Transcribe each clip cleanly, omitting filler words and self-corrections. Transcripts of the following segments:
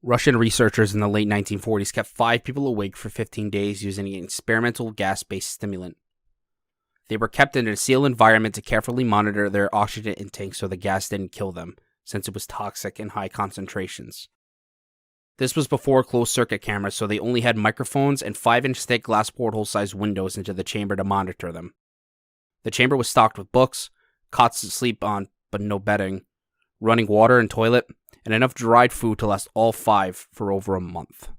Russian researchers in the late 1940s kept 5 people awake for 15 days using an experimental gas-based stimulant. They were kept in a sealed environment to carefully monitor their oxygen intake so the gas didn't kill them, since it was toxic in high concentrations. This was before closed-circuit cameras, so they only had microphones and 5-inch thick glass porthole-sized windows into the chamber to monitor them. The chamber was stocked with books, cots to sleep on, but no bedding, running water and toilet, and enough dried food to last all 5 for over a month.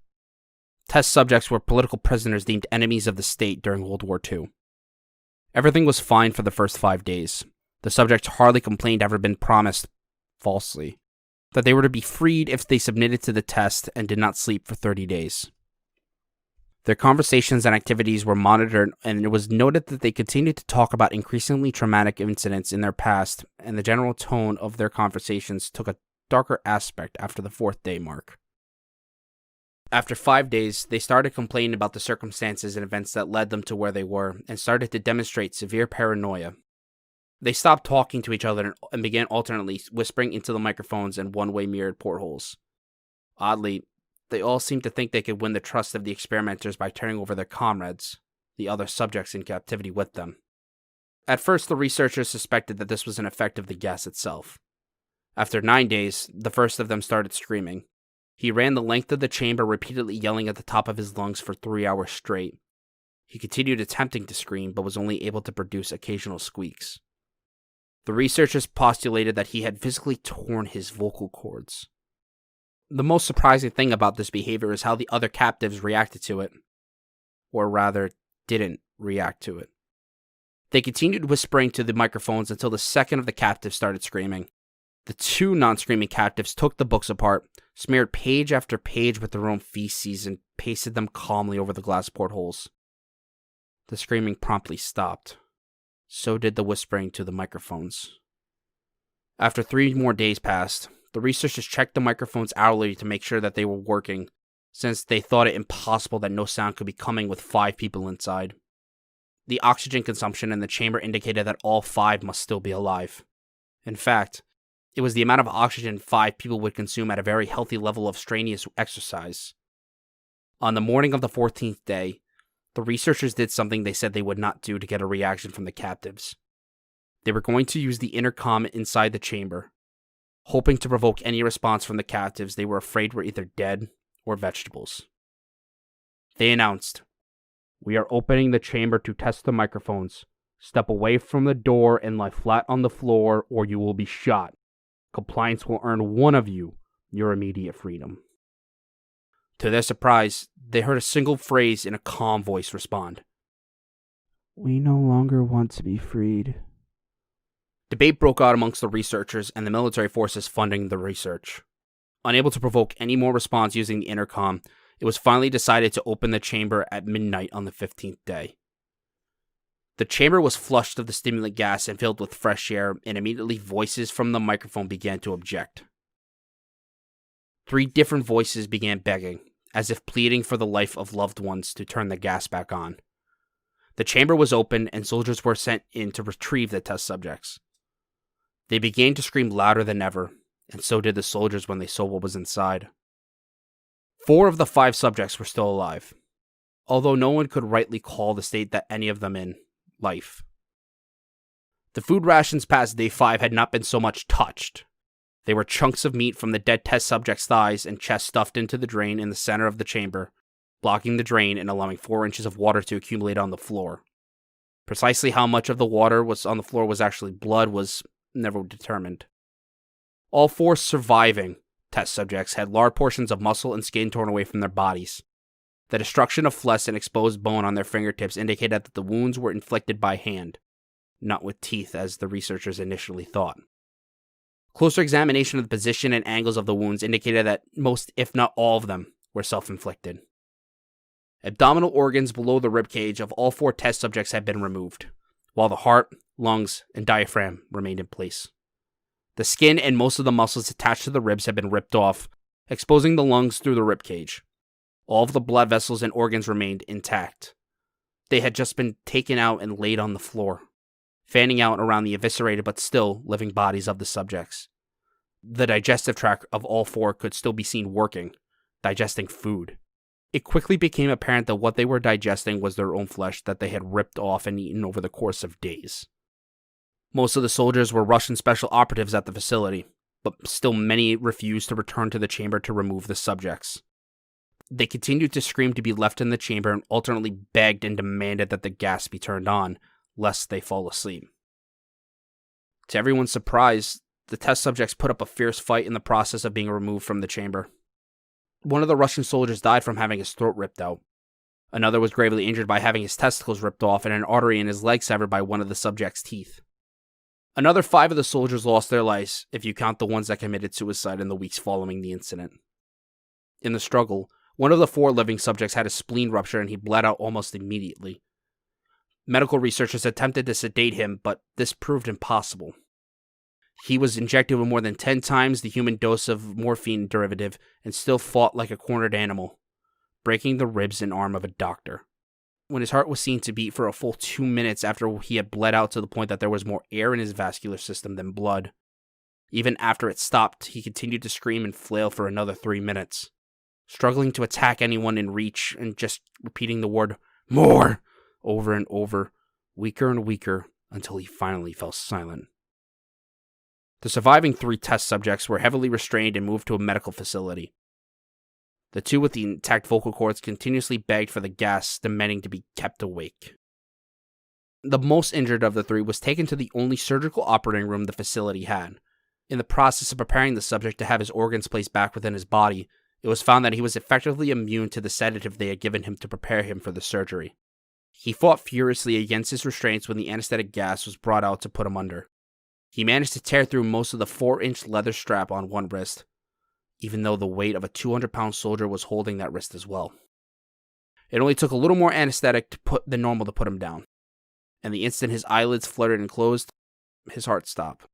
Test subjects were political prisoners deemed enemies of the state during World War II. Everything was fine for the first 5 days. The subjects hardly complained having been promised, falsely, that they were to be freed if they submitted to the test and did not sleep for 30 days. Their conversations and activities were monitored, and it was noted that they continued to talk about increasingly traumatic incidents in their past, and the general tone of their conversations took a darker aspect after the 4th day mark. After 5 days, they started complaining about the circumstances and events that led them to where they were, and started to demonstrate severe paranoia. They stopped talking to each other and began alternately whispering into the microphones and one-way mirrored portholes. Oddly, they all seemed to think they could win the trust of the experimenters by turning over their comrades, the other subjects in captivity, with them. At first, the researchers suspected that this was an effect of the gas itself. After 9 days, the first of them started screaming. He ran the length of the chamber, repeatedly yelling at the top of his lungs for 3 hours straight. He continued attempting to scream, but was only able to produce occasional squeaks. The researchers postulated that he had physically torn his vocal cords. The most surprising thing about this behavior is how the other captives reacted to it. Or rather, didn't react to it. They continued whispering to the microphones until the second of the captives started screaming. The 2 non-screaming captives took the books apart, smeared page after page with their own feces, and pasted them calmly over the glass portholes. The screaming promptly stopped. So did the whispering to the microphones. After 3 more days passed, the researchers checked the microphones hourly to make sure that they were working, since they thought it impossible that no sound could be coming with 5 people inside. The oxygen consumption in the chamber indicated that all 5 must still be alive. In fact, it was the amount of oxygen 5 people would consume at a very healthy level of strenuous exercise. On the morning of the 14th day, the researchers did something they said they would not do to get a reaction from the captives. They were going to use the intercom inside the chamber, hoping to provoke any response from the captives they were afraid were either dead or vegetables. They announced, "We are opening the chamber to test the microphones. Step away from the door and lie flat on the floor, or you will be shot. Compliance will earn one of you your immediate freedom." To their surprise, they heard a single phrase in a calm voice respond. "We no longer want to be freed." Debate broke out amongst the researchers and the military forces funding the research. Unable to provoke any more response using the intercom, it was finally decided to open the chamber at midnight on the 15th day. The chamber was flushed of the stimulant gas and filled with fresh air, and immediately voices from the microphone began to object. 3 different voices began begging, as if pleading for the life of loved ones, to turn the gas back on. The chamber was opened, and soldiers were sent in to retrieve the test subjects. They began to scream louder than ever, and so did the soldiers when they saw what was inside. 4 of the 5 subjects were still alive, although no one could rightly call the state that any of them in life. The food rations past day 5 had not been so much touched. They were chunks of meat from the dead test subject's thighs and chest stuffed into the drain in the center of the chamber, blocking the drain and allowing 4 inches of water to accumulate on the floor. Precisely how much of the water was on the floor was actually blood was never determined. All 4 surviving test subjects had large portions of muscle and skin torn away from their bodies. The destruction of flesh and exposed bone on their fingertips indicated that the wounds were inflicted by hand, not with teeth as the researchers initially thought. Closer examination of the position and angles of the wounds indicated that most, if not all of them, were self-inflicted. Abdominal organs below the ribcage of all 4 test subjects had been removed, while the heart, lungs, and diaphragm remained in place. The skin and most of the muscles attached to the ribs had been ripped off, exposing the lungs through the ribcage. All of the blood vessels and organs remained intact. They had just been taken out and laid on the floor, fanning out around the eviscerated but still living bodies of the subjects. The digestive tract of all 4 could still be seen working, digesting food. It quickly became apparent that what they were digesting was their own flesh that they had ripped off and eaten over the course of days. Most of the soldiers were Russian special operatives at the facility, but still many refused to return to the chamber to remove the subjects. They continued to scream to be left in the chamber and alternately begged and demanded that the gas be turned on, lest they fall asleep. To everyone's surprise, the test subjects put up a fierce fight in the process of being removed from the chamber. One of the Russian soldiers died from having his throat ripped out. Another was gravely injured by having his testicles ripped off and an artery in his leg severed by one of the subject's teeth. Another 5 of the soldiers lost their lives, if you count the ones that committed suicide in the weeks following the incident. In the struggle, one of the 4 living subjects had a spleen rupture and he bled out almost immediately. Medical researchers attempted to sedate him, but this proved impossible. He was injected with more than 10 times the human dose of morphine derivative and still fought like a cornered animal, breaking the ribs and arm of a doctor. When his heart was seen to beat for a full 2 minutes after he had bled out to the point that there was more air in his vascular system than blood. Even after it stopped, he continued to scream and flail for another 3 minutes, struggling to attack anyone in reach and just repeating the word, "More!" over and over, weaker and weaker, until he finally fell silent. The surviving 3 test subjects were heavily restrained and moved to a medical facility. The 2 with the intact vocal cords continuously begged for the gas, demanding to be kept awake. The most injured of the 3 was taken to the only surgical operating room the facility had. In the process of preparing the subject to have his organs placed back within his body, it was found that he was effectively immune to the sedative they had given him to prepare him for the surgery. He fought furiously against his restraints when the anesthetic gas was brought out to put him under. He managed to tear through most of the 4-inch leather strap on one wrist, even though the weight of a 200-pound soldier was holding that wrist as well. It only took a little more anesthetic than normal to put him down, and the instant his eyelids fluttered and closed, his heart stopped.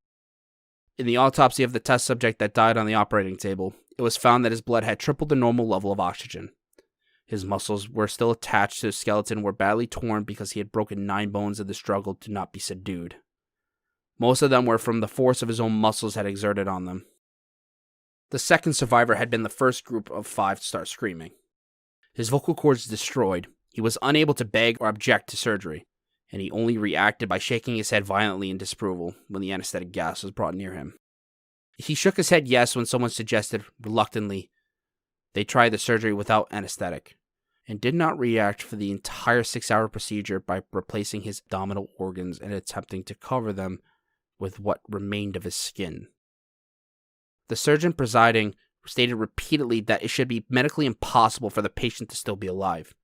In the autopsy of the test subject that died on the operating table, it was found that his blood had tripled the normal level of oxygen. His muscles were still attached to his skeleton, were badly torn because he had broken 9 bones in the struggle to not be subdued. Most of them were from the force of his own muscles had exerted on them. The second survivor had been the first group of 5 to start screaming. His vocal cords destroyed, he was unable to beg or object to surgery, and he only reacted by shaking his head violently in disapproval when the anesthetic gas was brought near him. He shook his head yes when someone suggested, reluctantly, they try the surgery without anesthetic, and did not react for the entire 6-hour procedure by replacing his abdominal organs and attempting to cover them with what remained of his skin. The surgeon presiding stated repeatedly that it should be medically impossible for the patient to still be alive.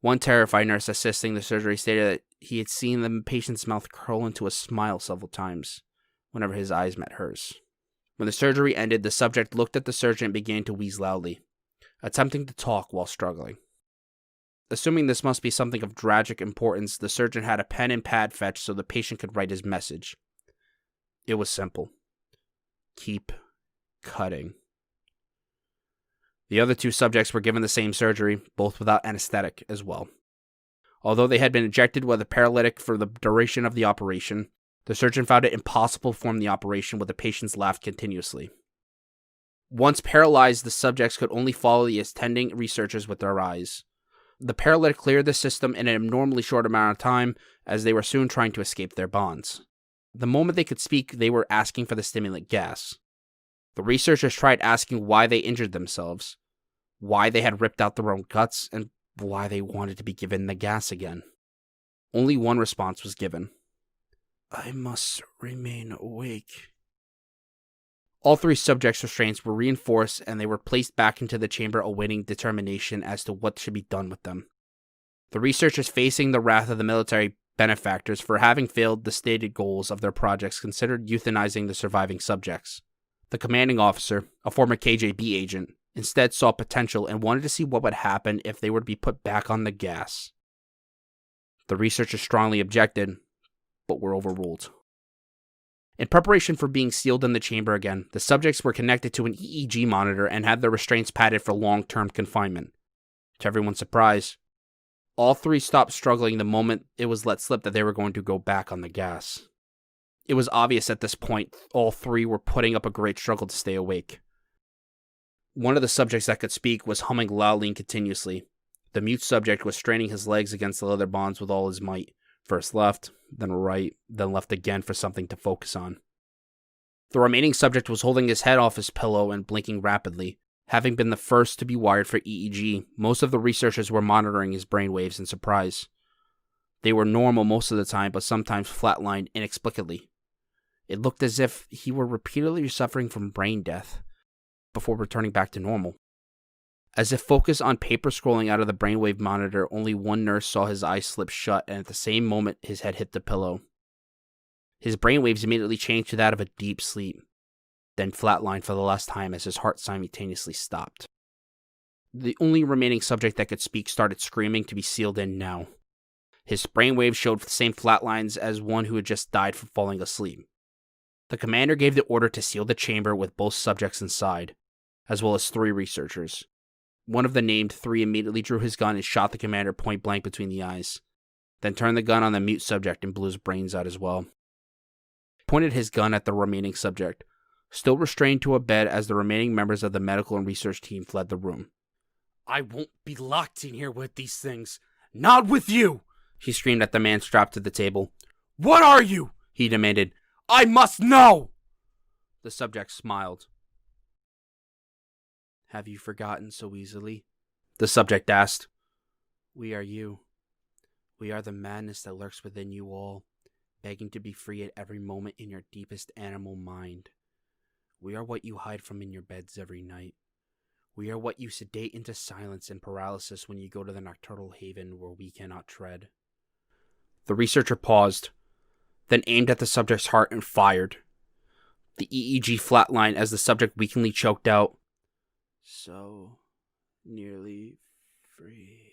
One terrified nurse assisting the surgery stated that he had seen the patient's mouth curl into a smile several times whenever his eyes met hers. When the surgery ended, the subject looked at the surgeon and began to wheeze loudly, attempting to talk while struggling. Assuming this must be something of tragic importance, the surgeon had a pen and pad fetched so the patient could write his message. It was simple. Keep cutting. The other 2 subjects were given the same surgery, both without anesthetic as well. Although they had been injected with a paralytic for the duration of the operation, the surgeon found it impossible to perform the operation with the patients laughed continuously. Once paralyzed, the subjects could only follow the attending researchers with their eyes. The paralytic cleared the system in an abnormally short amount of time, as they were soon trying to escape their bonds. The moment they could speak, they were asking for the stimulant gas. The researchers tried asking why they injured themselves, why they had ripped out their own guts, and why they wanted to be given the gas again. Only one response was given. I must remain awake. All 3 subjects' restraints were reinforced and they were placed back into the chamber awaiting determination as to what should be done with them. The researchers, facing the wrath of the military benefactors for having failed the stated goals of their projects, considered euthanizing the surviving subjects. The commanding officer, a former KGB agent, instead saw potential and wanted to see what would happen if they were to be put back on the gas. The researchers strongly objected, but were overruled. In preparation for being sealed in the chamber again, the subjects were connected to an EEG monitor and had their restraints padded for long-term confinement. To everyone's surprise, all 3 stopped struggling the moment it was let slip that they were going to go back on the gas. It was obvious at this point all 3 were putting up a great struggle to stay awake. One of the subjects that could speak was humming loudly and continuously. The mute subject was straining his legs against the leather bonds with all his might. First left, then right, then left again for something to focus on. The remaining subject was holding his head off his pillow and blinking rapidly. Having been the first to be wired for EEG, most of the researchers were monitoring his brainwaves in surprise. They were normal most of the time, but sometimes flatlined inexplicably. It looked as if he were repeatedly suffering from brain death before returning back to normal. As if focused on paper scrolling out of the brainwave monitor, only one nurse saw his eyes slip shut, and at the same moment his head hit the pillow. His brainwaves immediately changed to that of a deep sleep, then flatlined for the last time as his heart simultaneously stopped. The only remaining subject that could speak started screaming to be sealed in now. His brainwaves showed the same flatlines as one who had just died from falling asleep. The commander gave the order to seal the chamber with both subjects inside, as well as 3 researchers. One of the named 3 immediately drew his gun and shot the commander point blank between the eyes, then turned the gun on the mute subject and blew his brains out as well. He pointed his gun at the remaining subject, still restrained to a bed as the remaining members of the medical and research team fled the room. "I won't be locked in here with these things. Not with you!" he screamed at the man strapped to the table. "What are you?" he demanded. "I must know!" The subject smiled. "Have you forgotten so easily?" the subject asked. "We are you. We are the madness that lurks within you all, begging to be free at every moment in your deepest animal mind. We are what you hide from in your beds every night. We are what you sedate into silence and paralysis when you go to the nocturnal haven where we cannot tread." The researcher paused, then aimed at the subject's heart and fired. The EEG flatlined as the subject weakly choked out, "So nearly free."